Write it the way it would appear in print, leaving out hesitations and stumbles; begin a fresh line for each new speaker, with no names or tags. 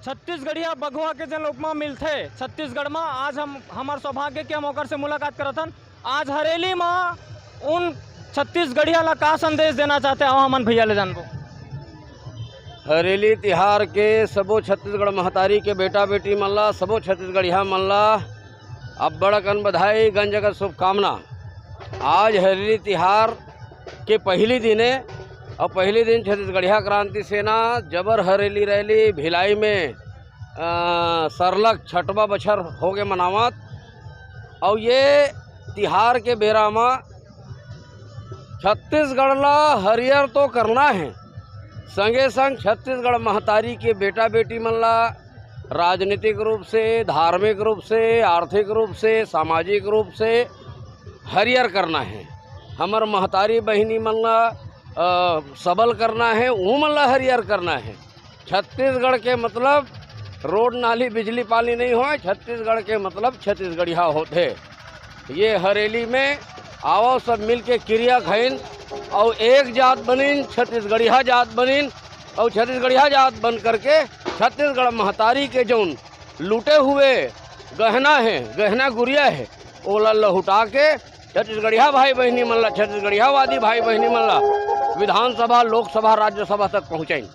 छत्तीसगढ़िया बघवा के जन उपमा मिलते छत्तीसगढ़ में। आज हम हमार सौभाग्य के मौका से मुलाकात करतन। आज हरेली में उन छत्तीसगढ़िया ला का संदेश देना चाहते हो हमन भैया ले जानबो।
हरेली तिहार के सबो छत्तीसगढ़ महतारी के बेटा बेटी मन ला, सबो छत्तीसगढ़िया मन ला अब बड़कन बधाई, गन जगत शुभकामना। आज हरेली तिहार के पहली दिन है और पहले दिन छत्तीसगढ़िया क्रांति सेना जबर हरेली रैली भिलाई में सरलग छठवा बछर हो गए मनावत। और ये तिहार के बेरा में छत्तीसगढ़ ला हरियर तो करना है, संगे संग छत्तीसगढ़ महतारी के बेटा बेटी मन ला राजनीतिक रूप से, धार्मिक रूप से, आर्थिक रूप से, सामाजिक रूप से हरियर करना है। हमर महतारी बहिनी मन ला सबल करना है, वो मन ला हरियर करना है। छत्तीसगढ़ के मतलब रोड नाली बिजली पानी नहीं हो, छत्तीसगढ़ के मतलब छत्तीसगढ़िया होते। ये हरेली में आओ सब मिल के क्रिया खैन और एक जात बनिन, छत्तीसगढ़िया जात बनिन और छत्तीसगढ़िया जात बन करके छत्तीसगढ़ महतारी के जौन लूटे हुए गहना है, गहना गुड़िया है, ओला लहुटा के छत्तीसगढ़िया भाई बहनी मन ला, छत्तीसगढ़िया वादी भाई बहनी मन ला विधानसभा, लोकसभा, राज्यसभा तक पहुँचाई।